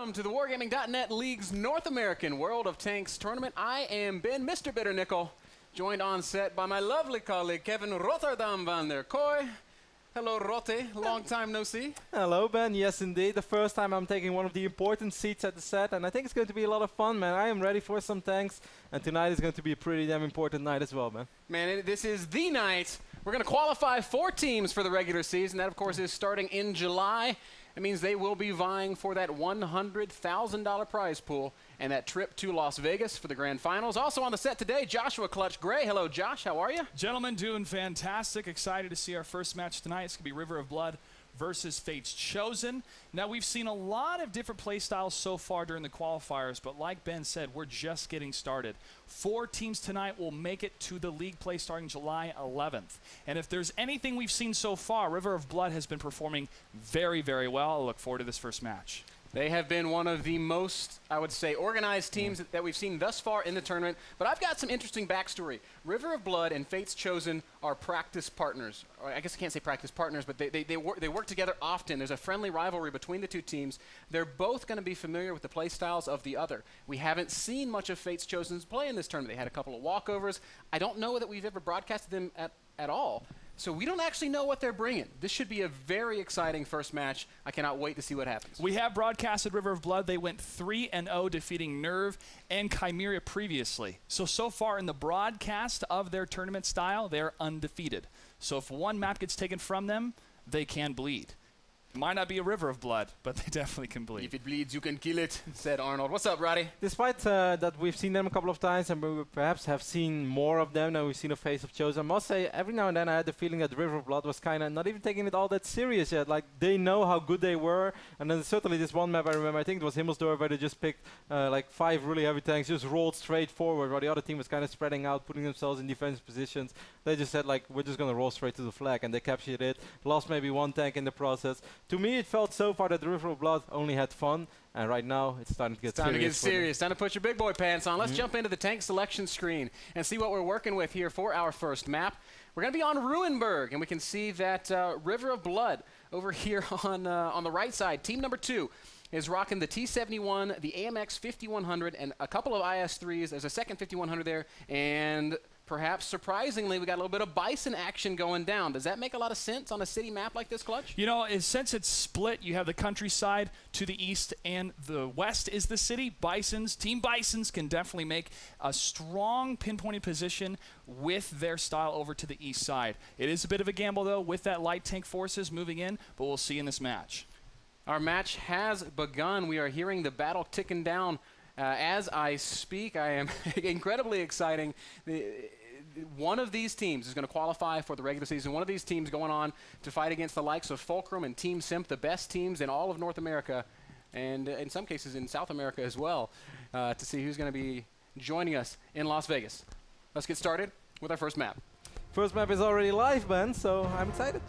Welcome to the Wargaming.net League's North American World of Tanks tournament. I am Ben, Mr. Bitternickel, joined on set by my lovely colleague, Kevin Rotterdam van der Kooi. Hello, Ro8, long time no see. Hello, Ben. Yes, indeed. The first time I'm taking one of the important seats at the set, and I think it's going to be a lot of fun, man. I am ready for some tanks, and tonight is going to be a pretty damn important night as well, man. Man, this is the night. We're going to qualify 4 teams for the regular season. That, of course, is starting in July. It means they will be vying for that $100,000 prize pool and that trip to Las Vegas for the grand finals. Also on the set today, Joshua Clutch Gray. Hello, Josh. How are you? Gentlemen, doing fantastic. Excited to see our first match tonight. It's going to be River of Blood versus Fate's Chosen. Now, we've seen a lot of different play styles so far during the qualifiers, but like Ben said, we're just getting started. 4 teams tonight will make it to the league play starting July 11th. And if there's anything we've seen so far, River of Blood has been performing very, very well. I look forward to this first match. They have been one of the most, I would say, organized teams that we've seen thus far in the tournament. But I've got some interesting backstory. River of Blood and Fate's Chosen are practice partners. Or I guess I can't say practice partners, but they work together often. There's a friendly rivalry between the 2 teams. They're both going to be familiar with the play styles of the other. We haven't seen much of Fate's Chosen's play in this tournament. They had a couple of walkovers. I don't know that we've ever broadcasted them at all. So we don't actually know what they're bringing. This should be a very exciting first match. I cannot wait to see what happens. We have broadcasted River of Blood. They went 3-0, defeating Nerve and Chimera previously. So far in the broadcast of their tournament style, they're undefeated. So if one map gets taken from them, they can bleed. It might not be a River of Blood, but they definitely can bleed. If it bleeds, you can kill it, said Arnold. What's up, Roddy? Despite that we've seen them a couple of times and we perhaps have seen more of them than we've seen of Face of Chosen, I must say every now and then I had the feeling that River of Blood was kind of not even taking it all that serious yet. Like, they know how good they were, and then certainly this one map I remember, I think it was Himmelsdorf, where they just picked like 5 really heavy tanks, just rolled straight forward, while the other team was kind of spreading out, putting themselves in defensive positions. They just said, like, we're just going to roll straight to the flag, and they captured it, lost maybe 1 tank in the process. To me, it felt so far that the River of Blood only had fun, and right now it's starting to get serious. Time to put your big boy pants on. Let's jump into the tank selection screen and see what we're working with here for our first map. We're going to be on Ruinberg, and we can see that River of Blood over here on the right side. Team number 2 is rocking the T71, the AMX 5100, and a couple of IS-3s. There's a second 5100 there, and perhaps surprisingly, we got a little bit of Bison action going down. Does that make a lot of sense on a city map like this, Clutch? You know, since it's split, you have the countryside to the east and the west is the city. Team Bisons can definitely make a strong pinpointed position with their style over to the east side. It is a bit of a gamble, though, with that light tank forces moving in, but we'll see in this match. Our match has begun. We are hearing the battle ticking down as I speak. I am incredibly exciting. One of these teams is going to qualify for the regular season. One of these teams going on to fight against the likes of Fulcrum and Team Simp, the best teams in all of North America, and in some cases in South America as well, to see who's going to be joining us in Las Vegas. Let's get started with our first map. First map is already live, Ben, so I'm excited.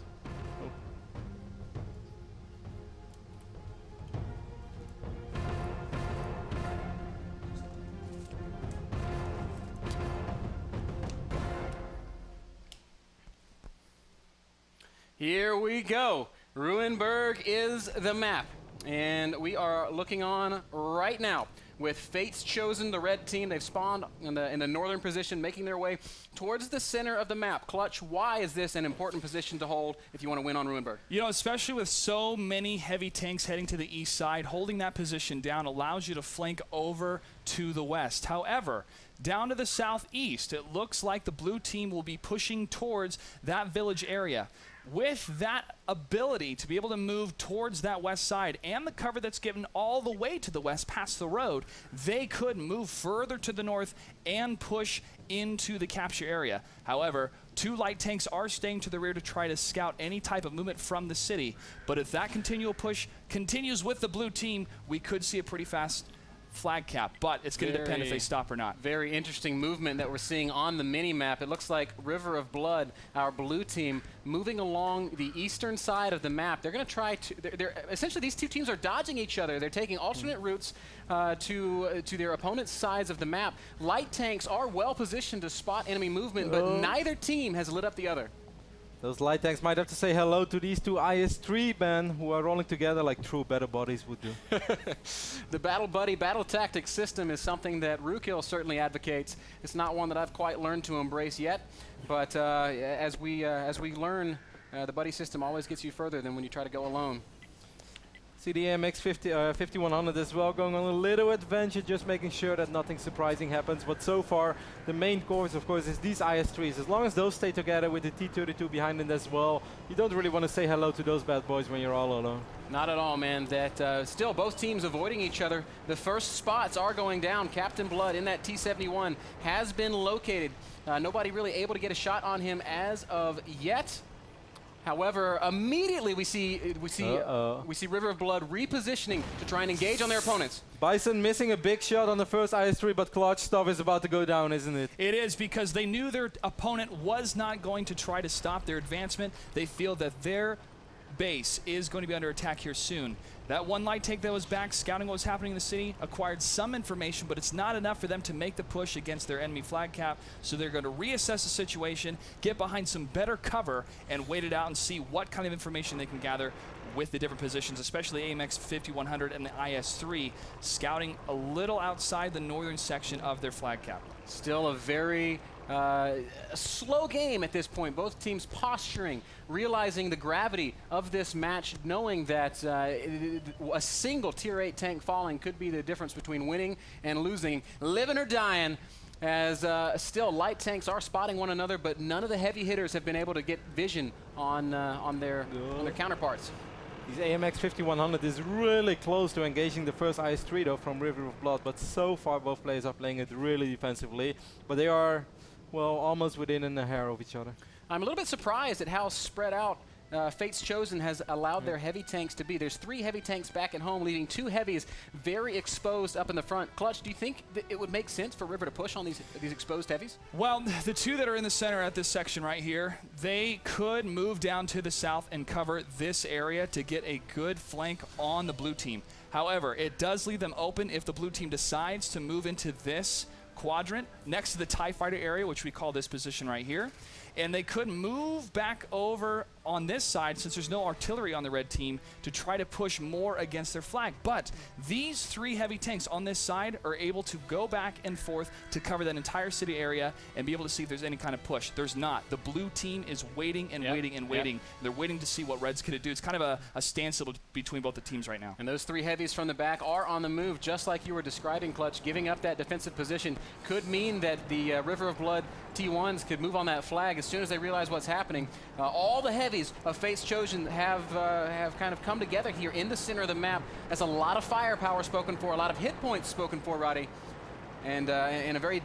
Here we go. Ruinberg is the map, and we are looking on right now with Fate's Chosen, the red team. They've spawned in the northern position, making their way towards the center of the map. Clutch, why is this an important position to hold if you want to win on Ruinberg? You know, especially with so many heavy tanks heading to the east side, holding that position down allows you to flank over to the west. However, down to the southeast, it looks like the blue team will be pushing towards that village area. With that ability to be able to move towards that west side and the cover that's given all the way to the west past the road, they could move further to the north and push into the capture area. However, 2 light tanks are staying to the rear to try to scout any type of movement from the city. But if that continual push continues with the blue team, we could see a pretty fast flag cap, but it's going to depend if they stop or not. Very interesting movement that we're seeing on the mini-map. It looks like River of Blood, our blue team, moving along the eastern side of the map. They're going to try to, essentially these 2 teams are dodging each other. They're taking alternate routes to their opponent's sides of the map. Light tanks are well positioned to spot enemy movement, but neither team has lit up the other. Those light tanks might have to say hello to these two IS-3 men who are rolling together like true battle buddies would do. The Battle Buddy Battle Tactics system is something that Rookil certainly advocates. It's not one that I've quite learned to embrace yet, but as we learn, the buddy system always gets you further than when you try to go alone. See the AMX 5100 as well, going on a little adventure, just making sure that nothing surprising happens. But so far, the main course, of course, is these IS-3s. As long as those stay together with the T-32 behind them as well, you don't really want to say hello to those bad boys when you're all alone. Not at all, man. That still, both teams avoiding each other. The first spots are going down. Captain Blood in that T-71 has been located. Nobody really able to get a shot on him as of yet. However, immediately we see River of Blood repositioning to try and engage on their opponents. Bison missing a big shot on the first IS-3, but clutch stuff is about to go down, isn't it? It is, because they knew their opponent was not going to try to stop their advancement. They feel that their base is going to be under attack here soon. That one light tank that was back, scouting what was happening in the city, acquired some information, but it's not enough for them to make the push against their enemy flag cap. So they're going to reassess the situation, get behind some better cover, and wait it out and see what kind of information they can gather with the different positions, especially AMX 5100 and the IS-3, scouting a little outside the northern section of their flag cap. Still a very slow game at this point. Both teams posturing, realizing the gravity of this match, knowing that a single Tier 8 tank falling could be the difference between winning and losing, living or dying, as still light tanks are spotting one another, but none of the heavy hitters have been able to get vision on their counterparts. These AMX 5100 is really close to engaging the first IS-3 though from River of Blood, but so far both players are playing it really defensively, but they are, well, almost within a hair of each other. I'm a little bit surprised at how spread out Fate's Chosen has allowed their heavy tanks to be. There's 3 heavy tanks back at home, leaving 2 heavies very exposed up in the front. Clutch, do you think that it would make sense for River to push on these exposed heavies? Well, the 2 that are in the center at this section right here, they could move down to the south and cover this area to get a good flank on the blue team. However, it does leave them open if the blue team decides to move into this quadrant next to the TIE fighter area, which we call this position right here. And they could move back over on this side, since there's no artillery on the red team, to try to push more against their flag. But these 3 heavy tanks on this side are able to go back and forth to cover that entire city area and be able to see if there's any kind of push. There's not. The blue team is waiting and waiting and waiting. They're waiting to see what red's going to do. It's kind of a standstill between both the teams right now. And those 3 heavies from the back are on the move, just like you were describing, Clutch. Giving up that defensive position could mean that the River of Blood T1s could move on that flag as soon as they realize what's happening. All the heavies of Fate's Chosen have kind of come together here in the center of the map. That's a lot of firepower spoken for, a lot of hit points spoken for, Roddy, and in a very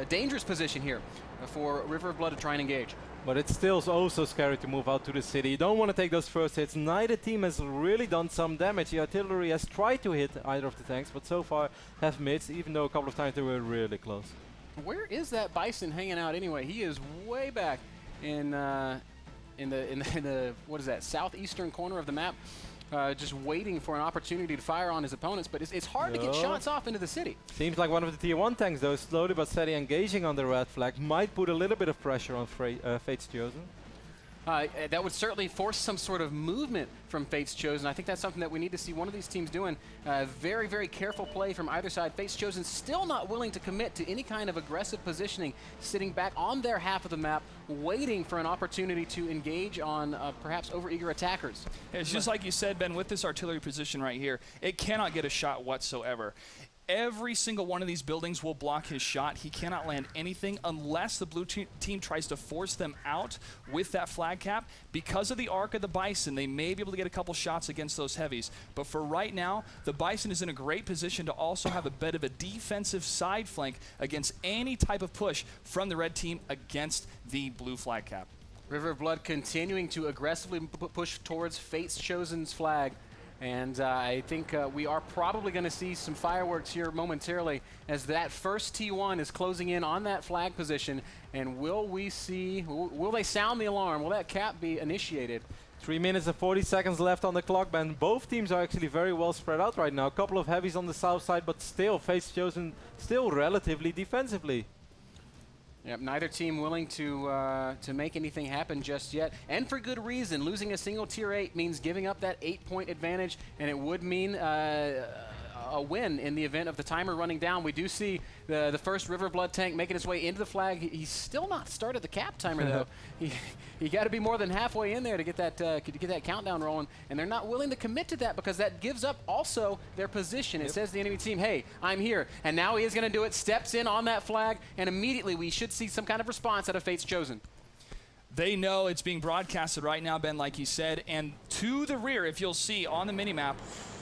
dangerous position here for River of Blood to try and engage. But it's still so scary to move out to the city. You don't want to take those first hits. Neither team has really done some damage. The artillery has tried to hit either of the tanks, but so far have missed, even though a couple of times they were really close. Where is that Bison hanging out anyway? He is way back in the what is that, southeastern corner of the map, just waiting for an opportunity to fire on his opponents. But it's hard to get shots off into the city. Seems like one of the Tier 1 tanks, though, slowly but steady engaging on the red flag, might put a little bit of pressure on Fate's Chosen. That would certainly force some sort of movement from Fate's Chosen. I think that's something that we need to see one of these teams doing. Very, very careful play from either side. Fate's Chosen still not willing to commit to any kind of aggressive positioning, sitting back on their half of the map, waiting for an opportunity to engage on perhaps overeager attackers. It's just like you said, Ben, with this artillery position right here, it cannot get a shot whatsoever. Every single one of these buildings will block his shot. He cannot land anything unless the blue team tries to force them out with that flag cap. Because of the arc of the Bison, they may be able to get a couple shots against those heavies. But for right now, the Bison is in a great position to also have a bit of a defensive side flank against any type of push from the red team against the blue flag cap. River of Blood continuing to aggressively push towards Fate's Chosen's flag. And I think we are probably going to see some fireworks here momentarily as that first T1 is closing in on that flag position. And will they sound the alarm? Will that cap be initiated? 3 minutes and 40 seconds left on the clock, Ben. Both teams are actually very well spread out right now. A couple of heavies on the south side, but still, Fate's Chosen still relatively defensively. Yep, neither team willing to make anything happen just yet, and for good reason. Losing a single Tier 8 means giving up that 8-point advantage, and it would mean a win in the event of the timer running down. We do see the first River of Blood tank making its way into the flag. He's still not started the cap timer though. You got to be more than halfway in there to get that countdown rolling, and they're not willing to commit to that because that gives up also their position. It says to the enemy team, hey, I'm here, and now he is going to do it, steps in on that flag, and immediately we should see some kind of response out of Fate's Chosen. They know it's being broadcasted right now, Ben, like you said, and to the rear, if you'll see on the minimap,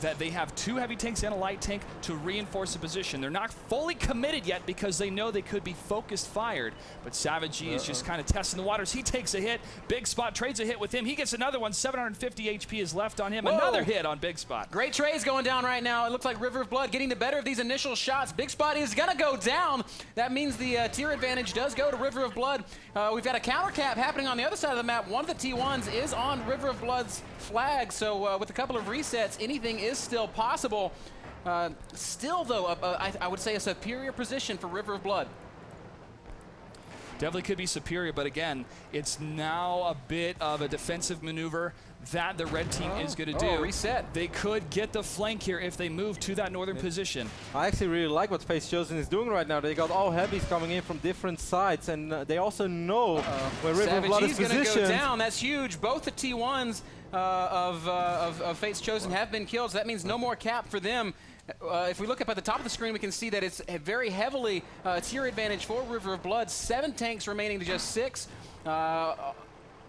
that they have 2 heavy tanks and a light tank to reinforce the position. They're not fully committed yet because they know they could be focused fired, but Savage G is just kind of testing the waters. He takes a hit. Big Spot trades a hit with him. He gets another one. 750 HP is left on him. Whoa. Another hit on Big Spot. Great trades going down right now. It looks like River of Blood getting the better of these initial shots. Big Spot is going to go down. That means the tier advantage does go to River of Blood. We've got a counter cap happening on the other side of the map. One of the T1s is on River of Blood's flag, so with a couple of resets, anything is still possible. Still, though, I would say a superior position for River of Blood. Definitely could be superior, but again, it's now a bit of a defensive maneuver that the red team is going to do. Reset. They could get the flank here if they move to that northern position. I actually really like what Fate's Chosen is doing right now. They got all heavies coming in from different sides, and they also know where River of Blood is positioned. Savage G's going to go down. That's huge. Both the T1s of Fate's Chosen have been killed, so that means no more cap for them. If we look up at the top of the screen, we can see that it's a very heavily tier advantage for River of Blood. 7 tanks remaining to just 6.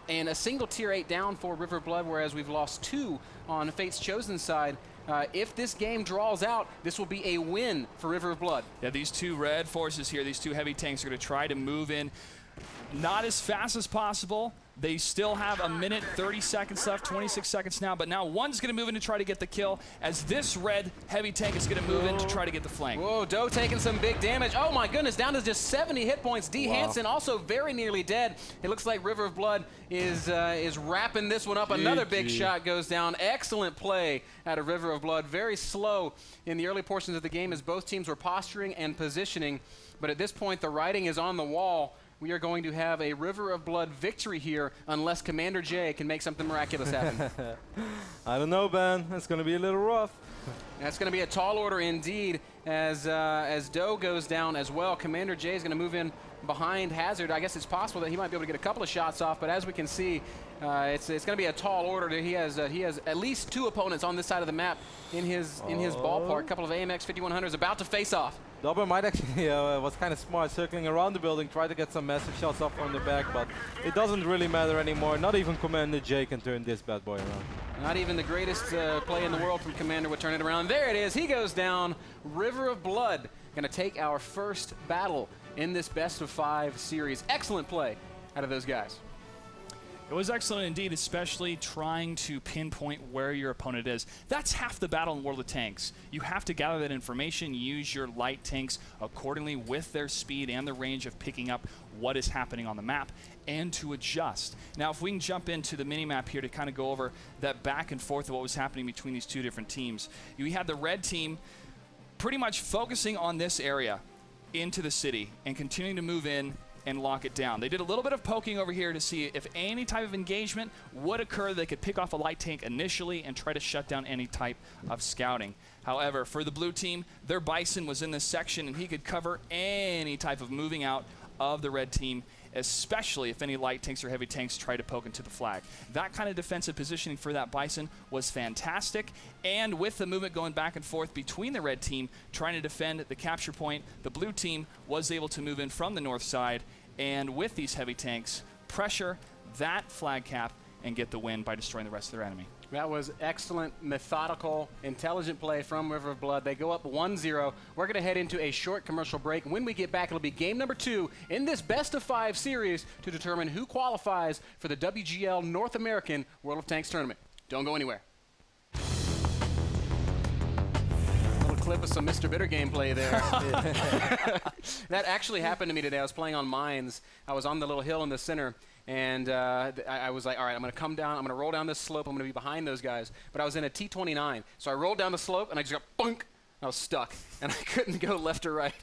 And a single tier 8 down for River of Blood, whereas we've lost 2 on Fate's Chosen side. If this game draws out, this will be a win for River of Blood. Yeah, these 2 red forces here, these 2 heavy tanks are going to try to move in not as fast as possible. They still have a minute, 30 seconds left, 26 seconds now, but now one's going to move in to try to get the kill as this red heavy tank is going to move in to try to get the flank. Whoa, Doe taking some big damage. Oh my goodness, down to just 70 hit points. D. Hansen also very nearly dead. It looks like River of Blood is wrapping this one up. Another big shot goes down. Excellent play out of River of Blood. Very slow in the early portions of the game as both teams were posturing and positioning, but at this point the writing is on the wall. We are going to have a River of Blood victory here unless Commander J can make something miraculous happen. I don't know, Ben. It's going to be a little rough. That's going to be a tall order indeed as Doe goes down as well. Commander J is going to move in behind Hazard. I guess it's possible that he might be able to get a couple of shots off, but as we can see, it's going to be a tall order. He has at least 2 opponents on this side of the map in his ballpark. A couple of AMX 5100s about to face off. Dobber might actually was kind of smart, circling around the building, try to get some massive shots off from the back, but it doesn't really matter anymore. Not even Commander J can turn this bad boy around. Not even the greatest play in the world from Commander would turn it around. There it is. He goes down. River of Blood going to take our first battle in this best-of-5 series. Excellent play out of those guys. It was excellent indeed, especially trying to pinpoint where your opponent is. That's half the battle in World of Tanks. You have to gather that information, use your light tanks accordingly with their speed and the range of picking up what is happening on the map and to adjust. Now, if we can jump into the mini-map here to kind of go over that back and forth of what was happening between these 2 different teams. You had the red team pretty much focusing on this area into the city and continuing to move in and lock it down. They did a little bit of poking over here to see if any type of engagement would occur. They could pick off a light tank initially and try to shut down any type of scouting. However, for the blue team, their Bison was in this section and he could cover any type of moving out of the red team, especially if any light tanks or heavy tanks try to poke into the flag. That kind of defensive positioning for that Bison was fantastic, and with the movement going back and forth between the red team trying to defend the capture point, the blue team was able to move in from the north side, and with these heavy tanks, pressure that flag cap and get the win by destroying the rest of their enemy. That was excellent, methodical, intelligent play from River of Blood. They go up 1-0. We're going to head into a short commercial break. When we get back, it'll be game number 2 in this best-of-5 series to determine who qualifies for the WGL North American World of Tanks tournament. Don't go anywhere. Little clip of some Mr. Bitter gameplay there. That actually happened to me today. I was playing on Mines. I was on the little hill in the center. And I was like, all right, I'm going to come down. I'm going to roll down this slope. I'm going to be behind those guys. But I was in a T29. So I rolled down the slope, and I just got bunk. I was stuck. And I couldn't go left or right.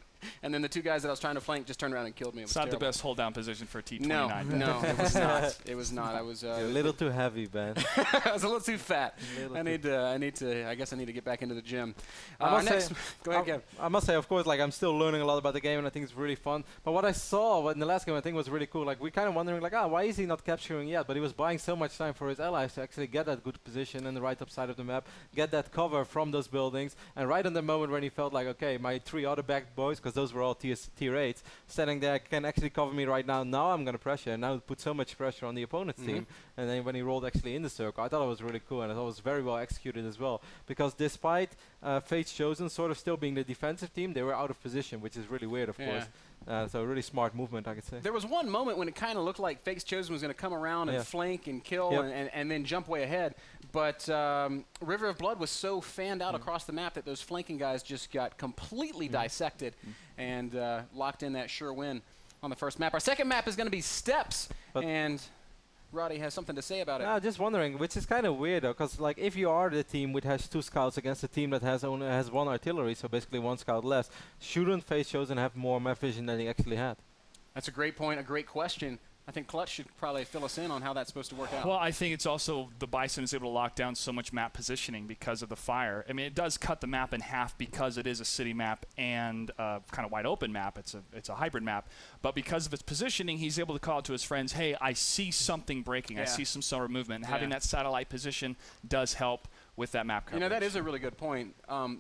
and then the two guys that I was trying to flank just turned around and killed me. It was It's not terrible. the best hold-down position for a T29. No, it was not. It was not. I was You're a little too heavy, Ben. I was a little too fat. I need to. I guess I need to get back into the gym. I must Next, say, go ahead, Kev. I must say, of course, like I'm still learning a lot about the game, and I think it's really fun. But what I saw in the last game, I think was really cool. Like we kind of wondering, like, why is he not capturing yet? But he was buying so much time for his allies to actually get that good position in the right up side of the map, get that cover from those buildings, and right in the moment when he felt like, okay, my 3 other back boys, because those were all tier 8s, standing there can actually cover me right now. Now I'm gonna pressure, and now it put so much pressure on the opponent's team. And then when he rolled actually in the circle, I thought it was really cool, and I thought it was very well executed as well. Because despite Fate's Chosen sort of still being the defensive team, they were out of position, which is really weird, of course. So really smart movement, I could say. There was one moment when it kind of looked like Fate's Chosen was going to come around and flank and kill and then jump way ahead. But River of Blood was so fanned out across the map that those flanking guys just got completely dissected and locked in that sure win on the first map. Our second map is going to be Steps, and Roddy has something to say about it. Just wondering, which is kind of weird though, because like if you are the team which has 2 scouts against a team that has 1 artillery, so basically 1 scout less, shouldn't Face Chosen have more map vision than he actually had? That's a great point, a great question. I think Clutch should probably fill us in on how that's supposed to work out. Well, I think it's also the Bison is able to lock down so much map positioning because of the fire. I mean, it does cut the map in half because it is a city map and kind of wide open map. It's a hybrid map. But because of its positioning, he's able to call out to his friends, hey, I see something breaking. I see some sort of movement. And having that satellite position does help with that map coverage. You know, that is a really good point.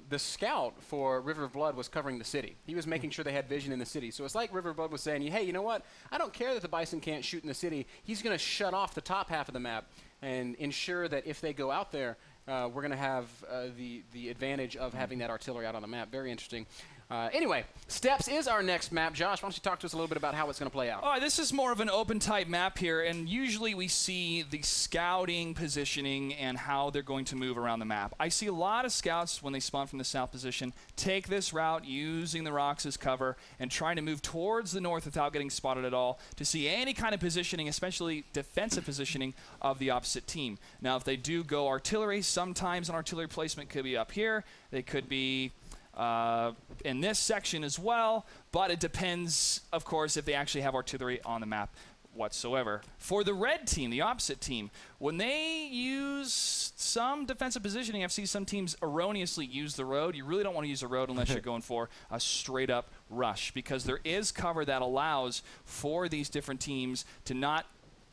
The scout for River of Blood was covering the city. He was making sure they had vision in the city. So it's like River of Blood was saying, hey, you know what? I don't care that the Bison can't shoot in the city. He's going to shut off the top half of the map and ensure that if they go out there, we're going to have the advantage of having that artillery out on the map. Very interesting. Anyway, Steps is our next map. Josh, why don't you talk to us a little bit about how it's going to play out? All right, this is more of an open type map here, and usually we see the scouting positioning and how they're going to move around the map. I see a lot of scouts when they spawn from the south position take this route using the rocks as cover and trying to move towards the north without getting spotted at all to see any kind of positioning, especially defensive positioning of the opposite team. Now, if they do go artillery, sometimes an artillery placement could be up here. They could be in this section as well, but it depends, of course, if they actually have artillery on the map whatsoever. For the red team, the opposite team, when they use some defensive positioning, I've seen some teams erroneously use the road. You really don't want to use the road unless you're going for a straight-up rush, because there is cover that allows for these different teams to not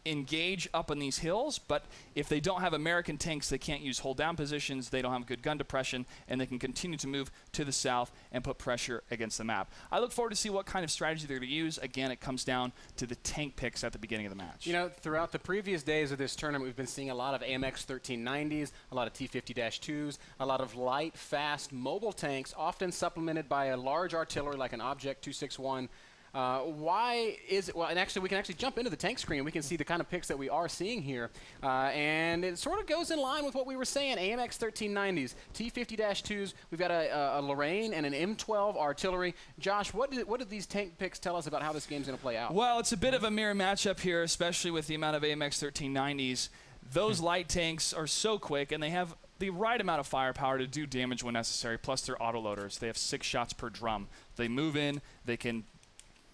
engage up on these hills, but if they don't have American tanks, they can't use hold down positions, they don't have good gun depression, and they can continue to move to the south and put pressure against the map. I look forward to see what kind of strategy they're going to use. Again, it comes down to the tank picks at the beginning of the match. You know, throughout the previous days of this tournament, we've been seeing a lot of AMX 1390s, a lot of T50-2s, a lot of light, fast, mobile tanks, often supplemented by a large artillery like an Object 261. Why is it, well, and actually we can actually jump into the tank screen and we can see the kind of picks that we are seeing here. And it sort of goes in line with what we were saying, AMX 1390s, T50-2s, we've got a Lorraine and an M12 artillery. Josh, what did these tank picks tell us about how this game's going to play out? Well, it's a bit of a mirror matchup here, especially with the amount of AMX 1390s. Those light tanks are so quick and they have the right amount of firepower to do damage when necessary, plus they're autoloaders. They have 6 shots per drum. They move in, they can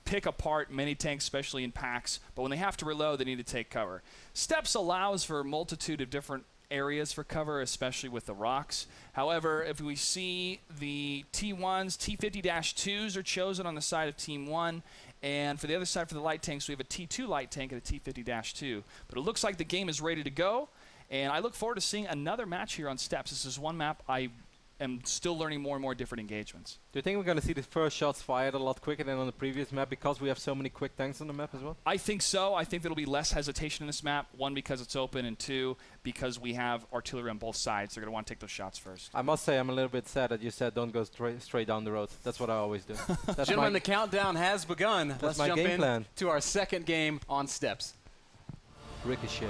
pick apart many tanks, especially in packs, but when they have to reload, they need to take cover. Steps allows for a multitude of different areas for cover, especially with the rocks. However, if we see the T1s, T50-2s are chosen on the side of Team 1, and for the other side, for the light tanks, we have a T2 light tank and a T50-2. But it looks like the game is ready to go, and I look forward to seeing another match here on Steps. This is one map I am still learning more and more different engagements. Do you think we're going to see the first shots fired a lot quicker than on the previous map because we have so many quick tanks on the map as well? I think so. I think there'll be less hesitation in this map. 1, because it's open, and 2, because we have artillery on both sides. They're going to want to take those shots first. I must say I'm a little bit sad that you said don't go straight down the road. That's what I always do. Gentlemen, the countdown has begun. Let's my jump game in plan. to our second game on Steps. Ricochet.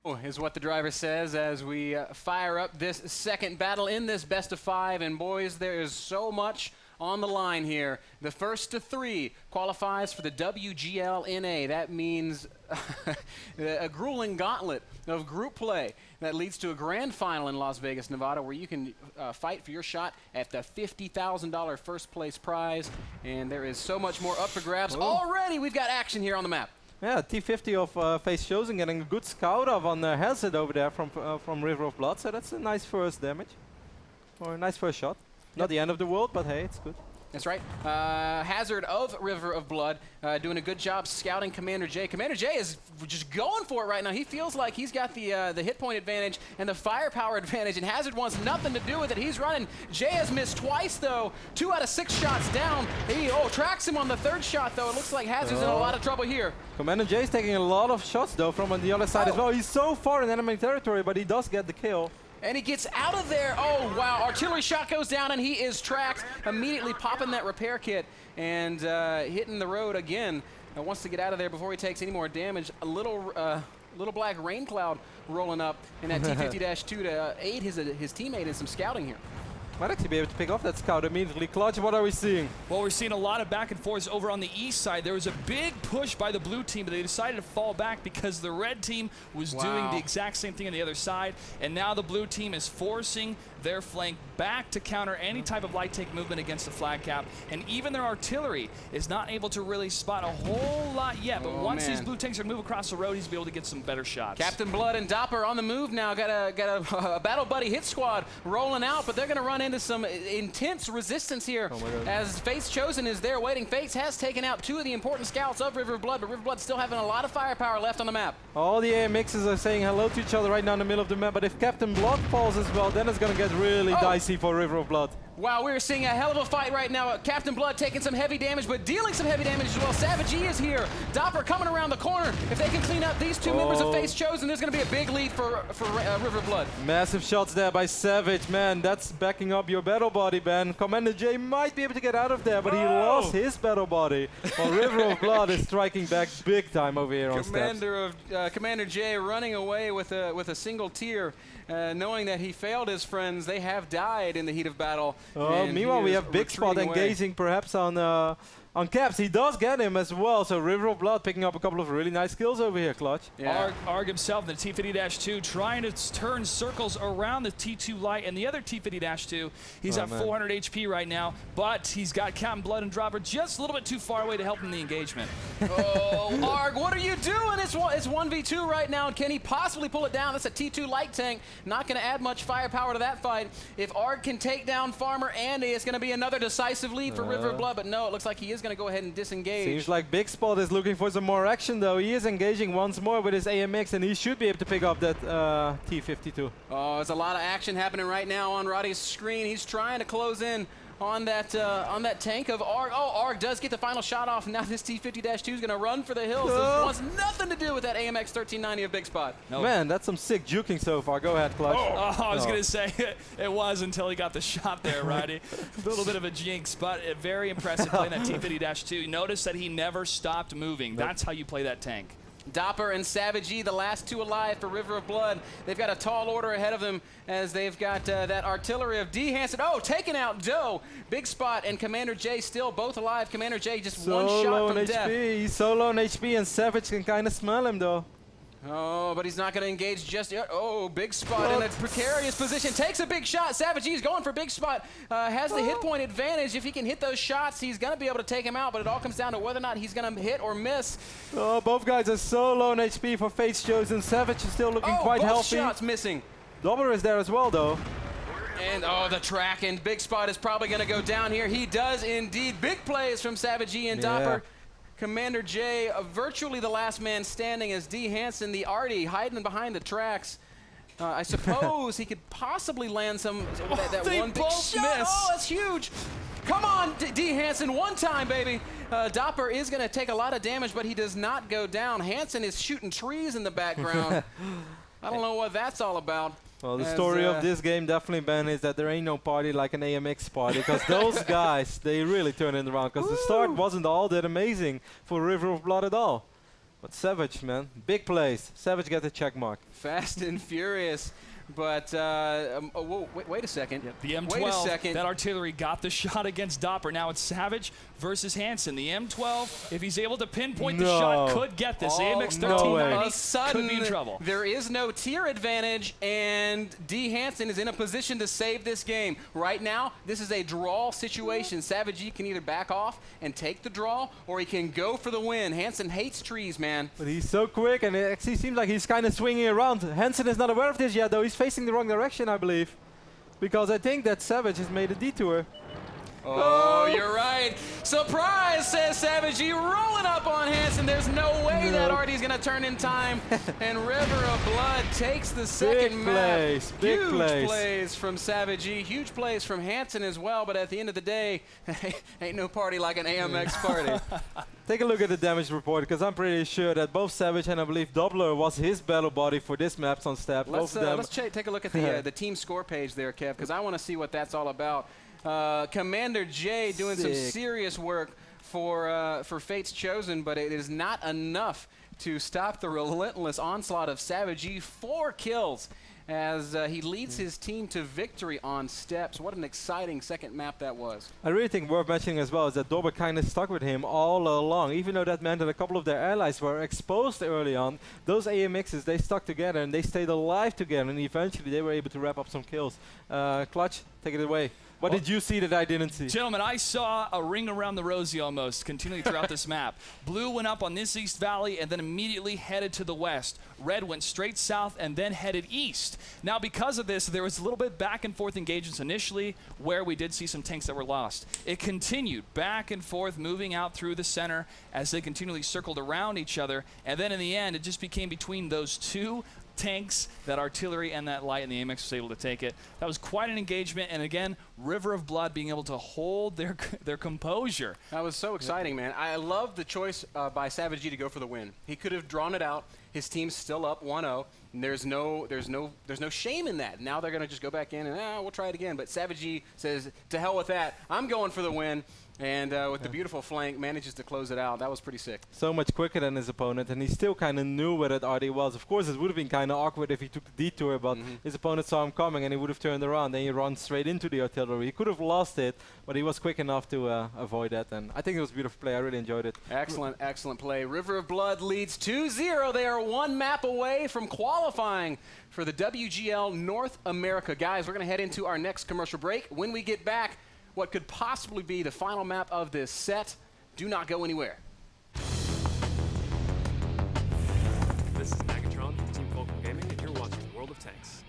Is what the driver says as we fire up this second battle in this best of 5. And boys, there is so much on the line here. The first to 3 qualifies for the WGLNA. That means a grueling gauntlet of group play that leads to a grand final in Las Vegas, Nevada, where you can fight for your shot at the $50,000 first place prize. And there is so much more up for grabs. Already we've got action here on the map. Yeah, T50 of Face Chosen getting a good scout of on Hazard over there from River of Blood. So that's a nice first damage. Or a nice first shot. Not the end of the world, but hey, it's good. That's right. Hazard of River of Blood doing a good job scouting Commander J. Commander J is just going for it right now. He feels like he's got the hit point advantage and the firepower advantage, and Hazard wants nothing to do with it. He's running. J has missed twice, though. 2 out of 6 shots down. He tracks him on the 3rd shot, though. It looks like Hazard's in a lot of trouble here. Commander J is taking a lot of shots, though, from on the other side as well. He's so far in enemy territory, but he does get the kill. And he gets out of there. Oh, wow. Artillery shot goes down, and he is tracked. Immediately popping that repair kit and hitting the road again. Wants to get out of there before he takes any more damage. A little black rain cloud rolling up in that T50-2 to aid his teammate in some scouting here. Might actually be able to pick off that scout immediately. Clutch, what are we seeing? Well, we're seeing a lot of back and forths over on the east side. There was a big push by the blue team, but they decided to fall back because the red team was doing the exact same thing on the other side. And now the blue team is forcing their flank back to counter any type of light tank movement against the flag cap. And even their artillery is not able to really spot a whole lot yet. But once these blue tanks are move across the road, he's be able to get some better shots. Captain Blood and Doppler on the move now. Got a battle buddy hit squad rolling out, but they're going to run into some intense resistance here as Fate's Chosen is there waiting. Fates has taken out 2 of the important scouts of River of Blood, but River of Blood still having a lot of firepower left on the map. All the AMXs are saying hello to each other right now in the middle of the map, but if Captain Blood falls as well, then it's going to get really dicey for River of Blood. Wow, we're seeing a hell of a fight right now. Captain Blood taking some heavy damage, but dealing some heavy damage as well. Savage E is here. Doppler coming around the corner. If they can clean up these 2 members of Face Chosen, there's going to be a big lead for River of Blood. Massive shots there by Savage, man. That's backing up your battle body, Ben. Commander J might be able to get out of there, but he lost his battle body. While River of Blood is striking back big time over here on steps. Commander J running away with a single tear. Knowing that he failed his friends, they have died in the heat of battle. Meanwhile, we have Big Spot engaging perhaps on Caps. He does get him as well, so River of Blood picking up a couple of really nice kills over here, Clutch. Yeah. Arg himself in the T50-2 trying to turn circles around the T2 light and the other T50-2. He's at 400 HP right now, but he's got Captain Blood and Dropper just a little bit too far away to help him in the engagement. Arg, what are you doing? It's 1v2 right now, and can he possibly pull it down? That's a T2 light tank. Not going to add much firepower to that fight. If Arg can take down Farmer Andy, it's going to be another decisive lead for River of Blood, but no, it looks like he is going to go ahead and disengage. Seems like Big Spot is looking for some more action, though. He is engaging once more with his AMX, and he should be able to pick up that T52. Oh, there's a lot of action happening right now on Roddy's screen. He's trying to close in on that tank of Arg. Oh, Arg does get the final shot off. Now this T50-2 is going to run for the hills. This wants nothing to do with that AMX 1390 of Big Spot. Man, that's some sick juking so far. Go ahead, Clutch. I was going to say it was until he got the shot there, Roddy. A little bit of a jinx, but very impressive playing that T50-2. Notice that he never stopped moving. That's how you play that tank. Dopper and Savage E, the last 2 alive for River of Blood. They've got a tall order ahead of them as they've got that artillery of D. Hansen. Oh, taking out Doe. Big Spot and Commander J still both alive. Commander J just one shot from death. He's so low on HP, and Savage can kind of smell him, though. Oh, but he's not going to engage just yet. Oh, Big Spot in a precarious position. Takes a big shot. Savage E's going for Big Spot. Has the hit point advantage. If he can hit those shots, he's going to be able to take him out, but it all comes down to whether or not he's going to hit or miss. Oh, both guys are so low on HP for Fate's Chosen. Savage is still looking quite healthy. Both shots missing. Doppler is there as well, though. And, the track, and Big Spot is probably going to go down here. He does indeed. Big plays from Savage E and Dopper. Commander J, virtually the last man standing as D. Hansen, the arty, hiding behind the tracks. I suppose he could possibly land some that one big shot. Oh, that's huge. Come on, D. Hansen, one time, baby. Dopper is going to take a lot of damage, but he does not go down. Hansen is shooting trees in the background. I don't know what that's all about. Well, the story of this game definitely, Ben, is that there ain't no party like an AMX party, because those guys, they really turn it around, because the start wasn't all that amazing for River of Blood at all. But Savage, man, big plays. Savage got the check mark. Fast and furious. But whoa, wait a second. Yep. The M12, wait a second. that artillery got the shot against Doppler. Now it's Savage versus Hansen. The M12, if he's able to pinpoint the shot, could get this. The AMX 1390 could be in trouble. There is no tier advantage, and D. Hansen is in a position to save this game. Right now, this is a draw situation. Savage E can either back off and take the draw, or he can go for the win. Hansen hates trees, man. But he's so quick, and it actually seems like he's kind of swinging around. Hansen is not aware of this yet, though. He's facing the wrong direction, I believe. Because I think that Savage has made a detour. Oh, you're right. Surprise, says Savage G, rolling up on Hansen. There's no way that Artie's going to turn in time. And River of Blood takes the second map. Big Huge plays from Savage G. Huge plays from Hansen as well. But at the end of the day, ain't no party like an AMX party. Take a look at the damage report, because I'm pretty sure that both Savage and I believe Doppler was his battle body for this map on step. Let's take a look at the team score page there, Kev, because I want to see what that's all about. Commander J doing some serious work for Fate's Chosen, but it is not enough to stop the relentless onslaught of Savage E. 4 kills as he leads his team to victory on steps. What an exciting second map that was. I really think worth mentioning as well is that Doppler kind of stuck with him all along, even though that meant that a couple of their allies were exposed early on. Those AMXs, they stuck together and they stayed alive together, and eventually they were able to wrap up some kills. Clutch, take it away. What did you see that I didn't see? Gentlemen, I saw a ring around the rosy almost continually throughout this map. Blue went up on this East Valley and then immediately headed to the west. Red went straight south and then headed east. Now, because of this, there was a little bit back and forth engagements initially where we did see some tanks that were lost. It continued back and forth, moving out through the center as they continually circled around each other. And then in the end, it just became between those two tanks, that artillery and that light, and the AMX was able to take it. That was quite an engagement, and again, River of Blood being able to hold their composure. That was so exciting, man. I love the choice by Savage G to go for the win. He could have drawn it out. His team's still up 1-0. And there's no shame in that. Now they're going to just go back in and we'll try it again. But Savage G says, to hell with that. I'm going for the win. And with the beautiful flank, manages to close it out. That was pretty sick. So much quicker than his opponent, and he still kind of knew where that RD was. Of course, it would have been kind of awkward if he took the detour, but his opponent saw him coming and he would have turned around. Then he ran straight into the artillery. He could have lost it, but he was quick enough to avoid that. And I think it was a beautiful play. I really enjoyed it. Excellent, excellent play. River of Blood leads 2-0. They are one map away from qualifying for the WGL North America. Guys, we're going to head into our next commercial break. When we get back, what could possibly be the final map of this set. Do not go anywhere. This is Nagatron from Team Vulcan Gaming, and you're watching World of Tanks.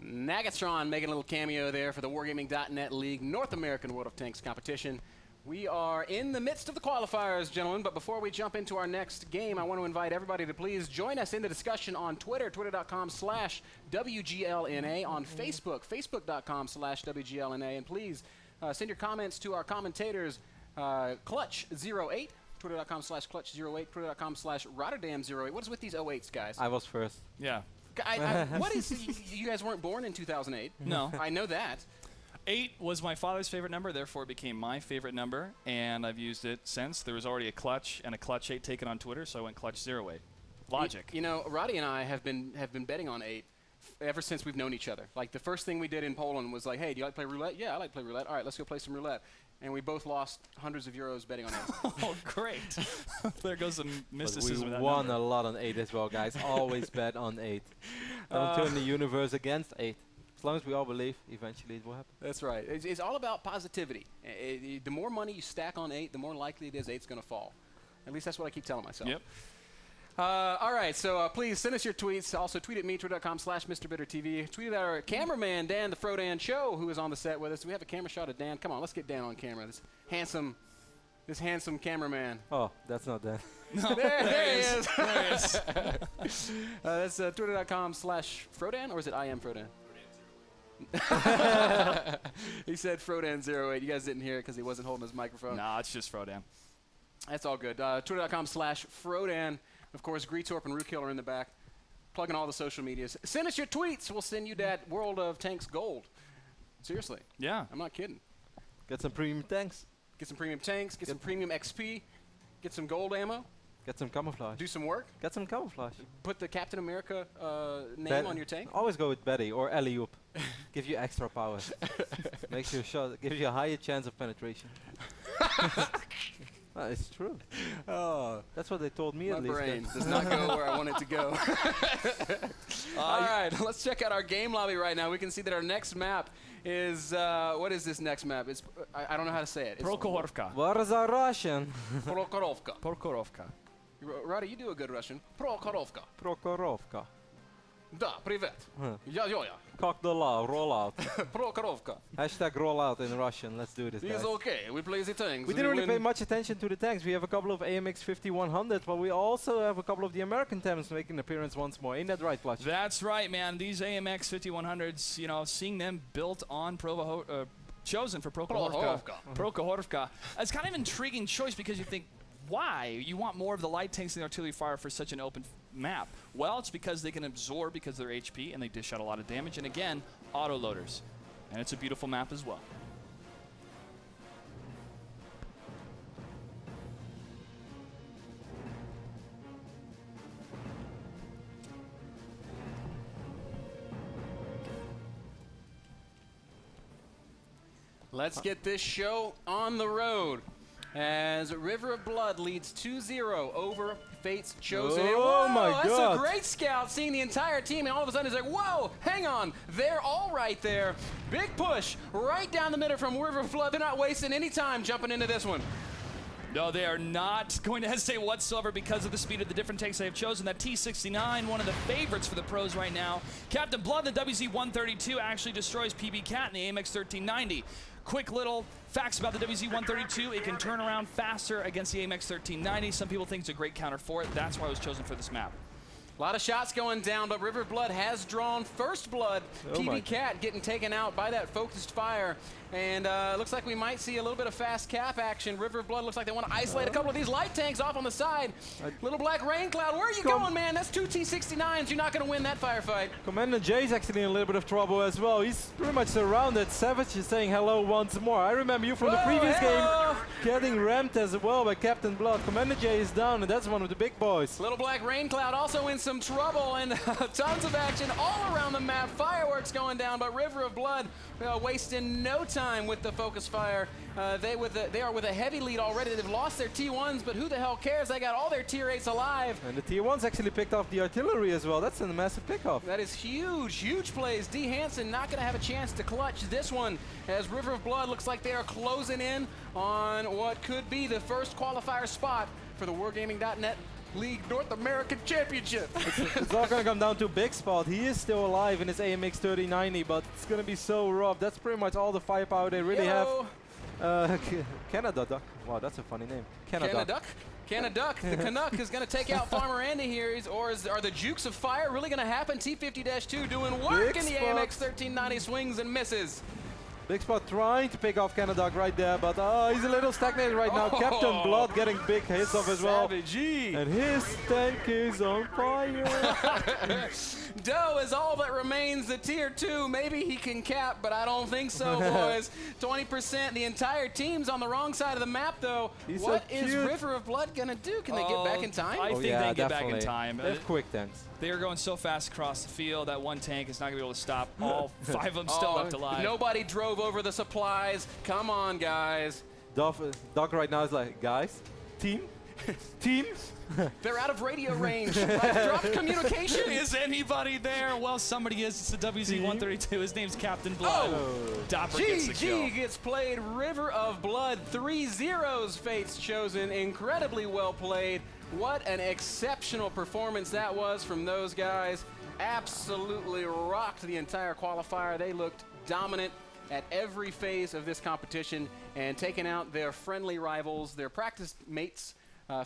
Nagatron making a little cameo there for the Wargaming.net League North American World of Tanks competition. We are in the midst of the qualifiers, gentlemen, but before we jump into our next game, I want to invite everybody to please join us in the discussion on Twitter, twitter.com/WGLNA, on Facebook, facebook.com/WGLNA, and please send your comments to our commentators, Clutch08, twitter.com/Clutch08, twitter.com/Rotterdam08. What is with these 08s, guys? I was first. Yeah. What is, you guys weren't born in 2008. No. I know that. 8 was my father's favorite number, therefore it became my favorite number, and I've used it since. There was already a Clutch and a Clutch 8 taken on Twitter, so I went Clutch08. Logic. You know, Roddy and I have been betting on 8 ever since we've known each other. Like, the first thing we did in Poland was like, hey, do you like to play roulette? Yeah, I like to play roulette. All right, let's go play some roulette. And we both lost hundreds of euros betting on 8. Oh, great. There goes some mysticism. But we won a lot on 8 as well, guys. Always bet on 8. Don't turn the universe against 8. As long as we all believe, eventually it will happen. That's right. It's all about positivity. The more money you stack on 8, the more likely it is 8's going to fall. At least that's what I keep telling myself. Yep. All right, so please send us your tweets. Also, tweet at me, twitter.com/MrBitterTV. Tweet at our cameraman, Dan, the Frodan Show, who is on the set with us. Do we have a camera shot of Dan? Come on, let's get Dan on camera. This handsome cameraman. Oh, that's not Dan. No, there he is. There he is. That's twitter.com/Frodan, or is it I am Frodan? He said Frodan08. You guys didn't hear it because he wasn't holding his microphone. Nah, it's just Frodan. That's all good. Twitter.com/Frodan. Of course, Greetorp and Rootkill are in the back, plugging all the social medias. Send us your tweets. We'll send you that World of Tanks gold. Seriously. Yeah. I'm not kidding. Get some premium tanks. Get some premium tanks. Get some premium XP. Get some gold ammo. Get some camouflage. Do some work. Get some camouflage. Put the Captain America name on your tank. Always go with Betty or alley-oop. Give you extra power. Makes your shot. Gives you a higher chance of penetration. It's true. Oh, that's what they told me at least. My brain does not go where I want it to go. All right, let's check out our game lobby right now. We can see that our next map is what is this next map? It's I don't know how to say it. Prokhorovka. What is our Russian? Prokhorovka. Prokhorovka. Roddy, you do a good Russian. Prokhorovka. Prokhorovka. Da, привет. Я. Cock the law, roll out. Prokhorovka. Hashtag roll out in Russian. Let's do this, guys. It's okay. We play the tanks. We didn't really pay much attention to the tanks. We have a couple of AMX 5100, but we also have a couple of the American tanks making an appearance once more. Ain't that right, Clutch? That's right, man. These AMX 5100s, you know, seeing them built on chosen for Prokhorovka. It's kind of an intriguing choice because you think, why? You want more of the light tanks in the artillery fire for such an open map. Well, it's because they can absorb because of their HP and they dish out a lot of damage. And again, auto loaders. And it's a beautiful map as well. Let's get this show on the road as River of Blood leads 2-0 over Fate's Chosen. Oh my God. That's a great scout, seeing the entire team, and all of a sudden it's like, whoa, hang on, they're all right there. Big push right down the middle from River of Blood. They're not wasting any time jumping into this one. No, they are not going to hesitate whatsoever because of the speed of the different tanks they have chosen. That T-69, one of the favorites for the pros right now. Captain Blood, the WZ-132, actually destroys PB Cat in the AMX 1390. Quick little facts about the WZ-132. It can turn around faster against the AMX 1390. Some people think it's a great counter for it. That's why it was chosen for this map. A lot of shots going down, but River of Blood has drawn first blood. PB Cat getting taken out by that focused fire. And looks like we might see a little bit of fast cap action. River of Blood looks like they want to isolate a couple of these light tanks off on the side. Little black rain cloud. Where are you going, man? That's two T-69s. You're not going to win that firefight. Commander Jay's actually in a little bit of trouble as well. He's pretty much surrounded. Savage is saying hello once more. I remember you from the previous game getting rammed as well by Captain Blood. Commander Jay is down, and that's one of the big boys. Little black rain cloud also in some trouble, and tons of action all around the map. Fireworks going down, but River of Blood wasting no time with the focus fire. They are with a heavy lead already. They've lost their T1s, but who the hell cares? They got all their Tier 8s alive. And the T1s actually picked off the artillery as well. That's a massive pickoff. That is huge, huge plays. D. Hansen not going to have a chance to clutch this one, as River of Blood looks like they are closing in on what could be the first qualifier spot for the Wargaming.net League North American Championship. It's all going to come down to Big Spot. He is still alive in his AMX 3090, but it's going to be so rough. That's pretty much all the firepower they really have. Canada Duck. Wow, that's a funny name. Canada Duck. Canada. The Canuck is going to take out Farmer Andy here. Are the Jukes of Fire really going to happen? T50-2 doing work in the AMX 1390, swings and misses. Big Spot trying to pick off Canada right there, but he's a little stagnated right now. Captain Blood getting big hits off as well. Savage-y. And his tank is on fire. Doe is all that remains. The Tier 2, maybe he can cap, but I don't think so, boys. 20%. The entire team's on the wrong side of the map, though. What is River of Blood going to do? Can they get back in time? I think they get back in time. They have quick tanks. They are going so fast across the field that one tank is not going to be able to stop all 5 of them still left alive. Nobody drove over the supplies. Come on, guys. Doc right now is like, guys, team? They're out of radio range. Dropped communication. Is anybody there? Well, somebody is. It's the WZ-132. His name's Captain Blood. Dopper gets the kill. GG gets played. River of Blood. 3-0s Fate's Chosen. Incredibly well played. What an exceptional performance that was from those guys. Absolutely rocked the entire qualifier. They looked dominant at every phase of this competition and taking out their friendly rivals, their practice mates.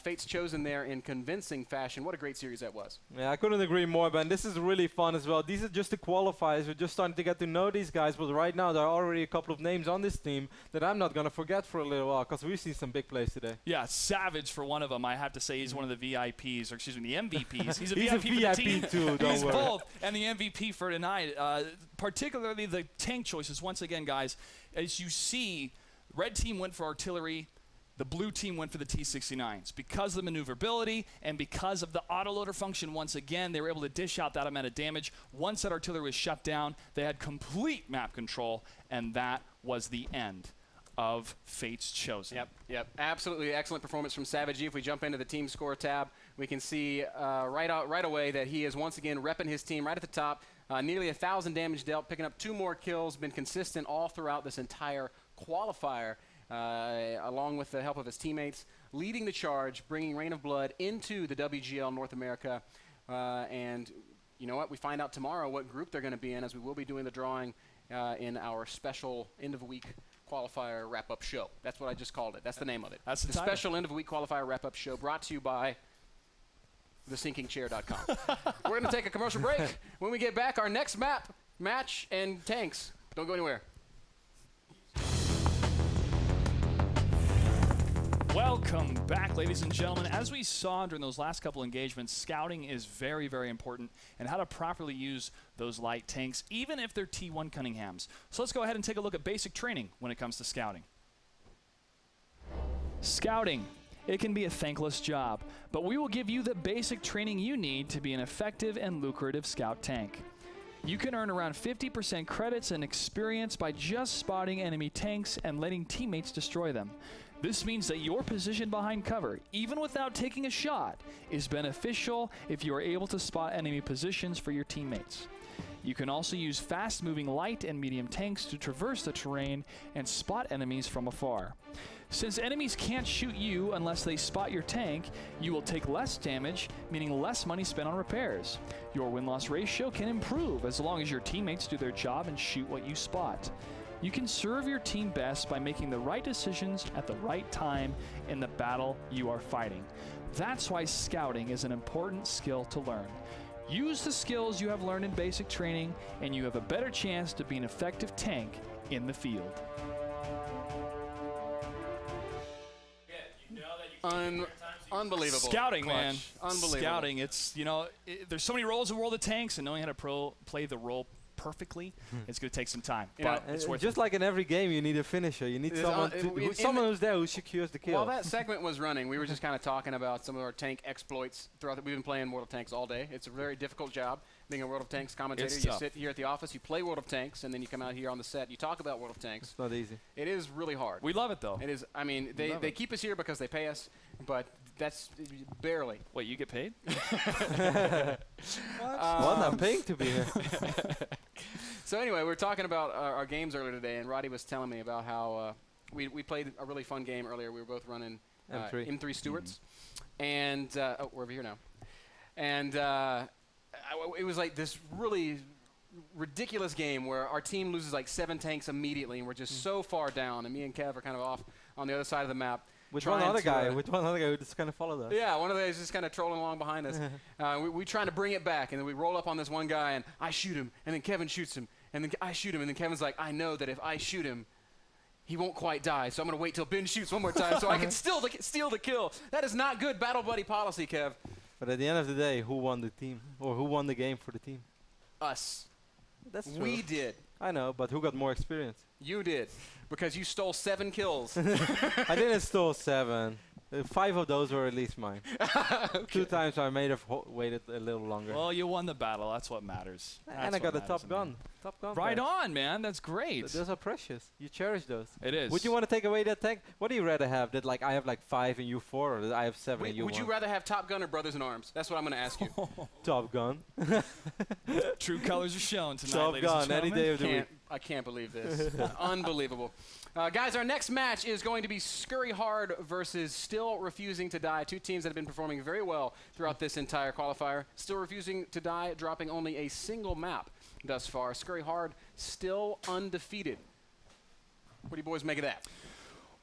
Fate's Chosen there in convincing fashion. What a great series that was. Yeah, I couldn't agree more, Ben. This is really fun as well. These are just the qualifiers. We're just starting to get to know these guys, but right now there are already a couple of names on this team that I'm not going to forget for a little while because we've seen some big plays today. Yeah, Savage for one of them. I have to say he's one of the VIPs, or excuse me, the MVPs. He's a he's VIP, a VIP too, don't He's worry. both, and the MVP for tonight. Particularly the tank choices. Once again, guys, as you see, red team went for artillery. The blue team went for the T-69s. Because of the maneuverability and because of the autoloader function, once again, they were able to dish out that amount of damage. Once that artillery was shut down, they had complete map control, and that was the end of Fate's Chosen. Yep. Absolutely excellent performance from Savage. If we jump into the team score tab, we can see right away that he is once again repping his team right at the top. Nearly 1,000 damage dealt, picking up 2 more kills, been consistent all throughout this entire qualifier. Along with the help of his teammates, leading the charge, bringing Rain of Blood into the WGL North America. And you know what? We find out tomorrow what group they're going to be in, as we will be doing the drawing in our special end-of-week qualifier wrap-up show. That's what I just called it. That's the name of it. That's the special end-of-week qualifier wrap-up show, brought to you by thesinkingchair.com. We're going to take a commercial break. When we get back, our next match, and tanks. Don't go anywhere. Welcome back, ladies and gentlemen. As we saw during those last couple engagements, scouting is very, very important, and how to properly use those light tanks, even if they're T1 Cunninghams. So let's go ahead and take a look at basic training when it comes to scouting. Scouting. It can be a thankless job, but we will give you the basic training you need to be an effective and lucrative scout tank. You can earn around 50% credits and experience by just spotting enemy tanks and letting teammates destroy them. This means that your position behind cover, even without taking a shot, is beneficial if you are able to spot enemy positions for your teammates. You can also use fast-moving light and medium tanks to traverse the terrain and spot enemies from afar. Since enemies can't shoot you unless they spot your tank, you will take less damage, meaning less money spent on repairs. Your win-loss ratio can improve as long as your teammates do their job and shoot what you spot. You can serve your team best by making the right decisions at the right time in the battle you are fighting. That's why scouting is an important skill to learn. Use the skills you have learned in basic training, and you have a better chance to be an effective tank in the field. Unbelievable. Scouting, Clutch. man. Unbelievable. Scouting. It's, you know, there's so many roles in World of Tanks, and knowing how to play the role perfectly, it's going to take some time. But it's worth just it. like in every game, you need a finisher. You need someone who's there who secures the kill. While that segment was running, we were just kind of talking about some of our tank exploits throughout. We've been playing World of Tanks all day. It's a very difficult job being a World of Tanks commentator. It's you tough. sit here at the office, you play World of Tanks, and then you come out here on the set. You talk about World of Tanks. It's not easy. It is really hard. We love it, though. It is. I mean, they keep us here because they pay us, but that's barely. Wait, you get paid? Well, I'm paying to be here. So anyway, we were talking about our games earlier today, and Roddy was telling me about how we played a really fun game earlier. We were both running M3 Stewarts, and we're over here now. And it was like this really ridiculous game where our team loses like 7 tanks immediately, and we're just so far down, and me and Kev are kind of off on the other side of the map. With one other guy who just kind of followed us. Yeah, one of those just kind of trolling along behind us. We trying to bring it back, and then we roll up on this one guy, and I shoot him, and then Kevin shoots him, and then I shoot him, and then Kevin's like, I know that if I shoot him, he won't quite die, so I'm going to wait till Ben shoots one more time so I can steal the kill. That is not good battle buddy policy, Kev. But at the end of the day, who won the team? Or who won the game for the team? Us. That's true. We did. I know, but who got more experience? You did, because you stole 7 kills. I didn't steal 7. 5 of those were at least mine. Okay. 2 times I may have waited a little longer. Well, you won the battle. That's what matters. And I got a top gun. Top gun. Right on, man. That's great. Those are precious. You cherish those. It is. Would you want to take away that tank? What do you rather have? That like I have like 5 and you 4, or that I have 7 and you 1? Would you rather have Top Gun or Brothers in Arms? That's what I'm going to ask you. Top Gun. True colors are shown tonight, Top ladies Gun, and any gentlemen. day of the week. I can't believe this. Unbelievable. Guys, our next match is going to be Scurry Hard versus Still Refusing to Die. 2 teams that have been performing very well throughout this entire qualifier. Still Refusing to Die, dropping only a single map thus far. Scurry Hard still undefeated. What do you boys make of that?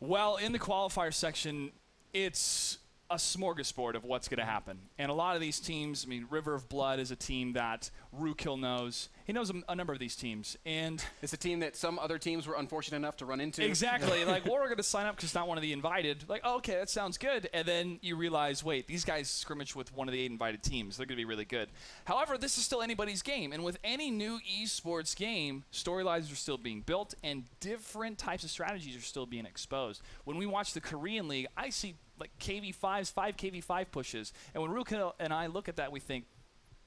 Well, in the qualifier section, it's a smorgasbord of what's going to happen. And a lot of these teams, I mean, River of Blood is a team that Rookil knows. He knows a number of these teams. And it's a team that some other teams were unfortunate enough to run into. Exactly. Like, we're going to sign up because it's not one of the invited. Like, oh, okay, that sounds good. And then you realize, wait, these guys scrimmage with one of the 8 invited teams. They're going to be really good. However, this is still anybody's game. And with any new esports game, storylines are still being built and different types of strategies are still being exposed. When we watch the Korean League, I see like KV5s, 5 KV5 pushes. And when Rookil and I look at that, we think,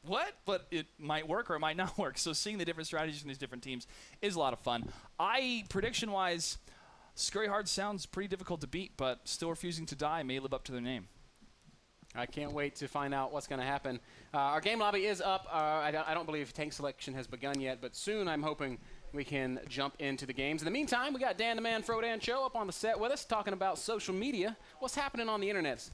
what? But it might work or it might not work. So seeing the different strategies from these different teams is a lot of fun. Prediction-wise, Scurry Hard sounds pretty difficult to beat, but Still Refusing to Die may live up to their name. I can't wait to find out what's going to happen. Our game lobby is up. I don't believe tank selection has begun yet, but soon I'm hoping we can jump into the games. In the meantime, we got Dan the Man Frodan Show up on the set with us talking about social media. What's happening on the internet?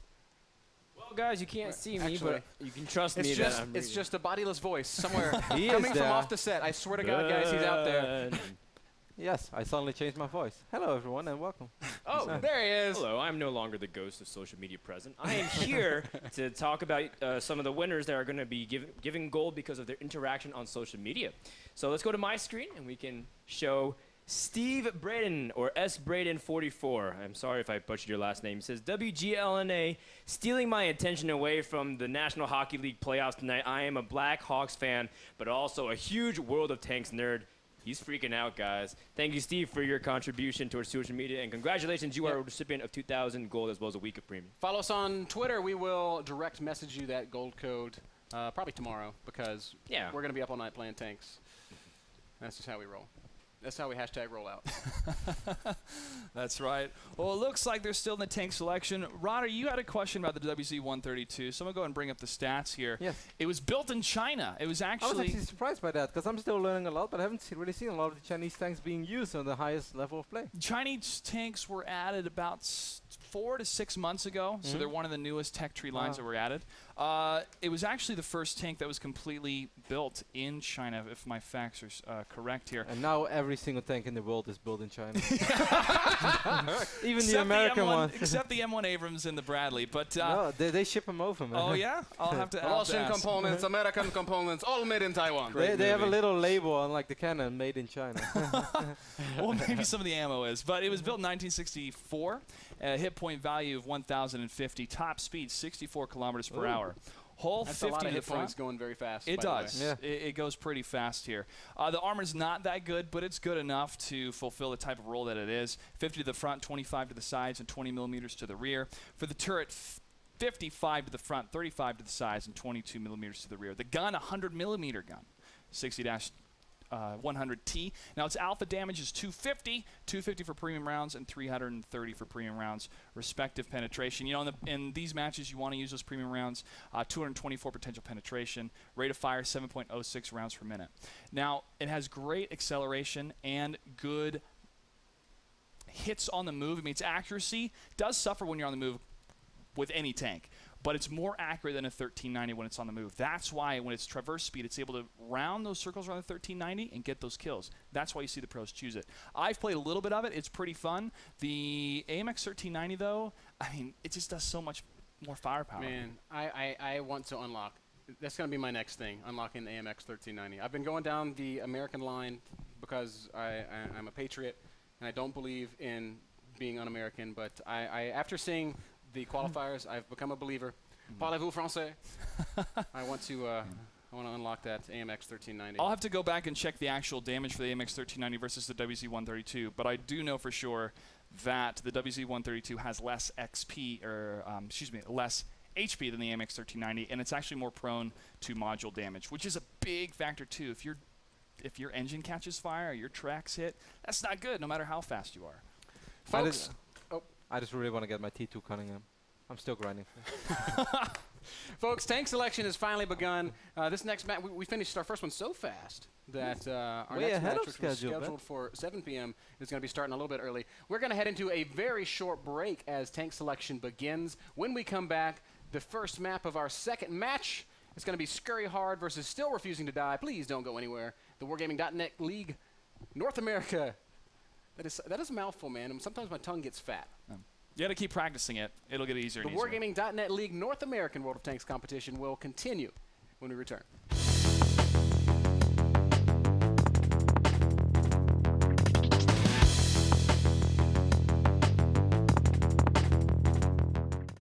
Well, guys, you can't see me, Actually, but you can trust me. It's just a bodiless voice somewhere He coming is from there. off the set. I swear to God, guys, he's out there. Yes, I suddenly changed my voice. Hello, everyone, and welcome. Oh, there he is. Hello, I'm no longer the ghost of social media present. I am here to talk about some of the winners that are going to be giving gold because of their interaction on social media. So let's go to my screen, and we can show Steve Braden, or S. Braden44. I'm sorry if I butchered your last name. He says, WGLNA, stealing my attention away from the National Hockey League playoffs tonight. I am a Black Hawks fan, but also a huge World of Tanks nerd. He's freaking out, guys. Thank you, Steve, for your contribution towards social media, and congratulations, you are a recipient of 2,000 gold as well as a week of premium. Follow us on Twitter. We will direct message you that gold code probably tomorrow because we're going to be up all night playing tanks. That's just how we roll. That's how we hashtag roll out. That's right. Well, it looks like they're still in the tank selection. Rodder, you had a question about the WZ-132, so I'm going to go and bring up the stats here. Yes. It was built in China. It was I was actually... actually surprised by that, because I'm still learning a lot, but I haven't really seen a lot of the Chinese tanks being used on the highest level of play. Chinese tanks were added about 4 to 6 months ago, so they're one of the newest tech tree lines that were added. It was actually the first tank that was completely built in China, if my facts are correct here. And now every single tank in the world is built in China. Even Except the American M1 one. Except the M1 Abrams and the Bradley. But No, they ship them over, man. oh, yeah? I'll have to Russian ask. components, American components, all made in Taiwan. They have a little label on like the cannon, made in China. Well, maybe some of the ammo is. But it was built in 1964. Hit point value of 1,050. Top speed, 64 kilometers per hour. Hull That's 50 a lot to of the hit points front. going very fast. It by the way. does. Yeah. It goes pretty fast here. The armor's not that good, but it's good enough to fulfill the type of role that it is. 50 to the front, 25 to the sides, and 20 millimeters to the rear. For the turret, 55 to the front, 35 to the sides, and 22 millimeters to the rear. The gun, 100 millimeter gun, 60-100T. Now its alpha damage is 250, 250 for premium rounds, and 330 for premium rounds, respective penetration. You know, in these matches, you want to use those premium rounds. 224 potential penetration, rate of fire 7.06 rounds per minute. Now it has great acceleration and good hits on the move. I mean, its accuracy does suffer when you're on the move with any tank, but it's more accurate than a 1390 when it's on the move. That's why when it's traverse speed, it's able to round those circles around the 1390 and get those kills. That's why you see the pros choose it. I've played a little bit of it. It's pretty fun. The AMX 1390, though, I mean, it just does so much more firepower. Man, I want to unlock. That's going to be my next thing, unlocking the AMX 1390. I've been going down the American line because I'm a patriot, and I don't believe in being un-American, but after seeing the qualifiers, I've become a believer. Parlez-vous français? I want to unlock that AMX 1390. I'll have to go back and check the actual damage for the AMX 1390 versus the WZ-132, but I do know for sure that the WZ-132 has less XP, or less HP than the AMX 1390, and it's actually more prone to module damage, which is a big factor too. If your engine catches fire, or your tracks hit, that's not good, no matter how fast you are. Folks, I just really want to get my T2 Cunningham. I'm still grinding. Folks, tank selection has finally begun. This next match, we finished our first one so fast that our Way next ahead match, of which was schedule, scheduled for 7 p.m., is going to be starting a little bit early. We're going to head into a very short break as tank selection begins. When we come back, the first map of our second match is going to be Scurry Hard versus Still Refusing to Die. Please don't go anywhere. The Wargaming.net League North America. That is a mouthful, man. And sometimes my tongue gets fat. You got to keep practicing it. It'll get easier The and easier. Wargaming.net League North American World of Tanks competition will continue when we return.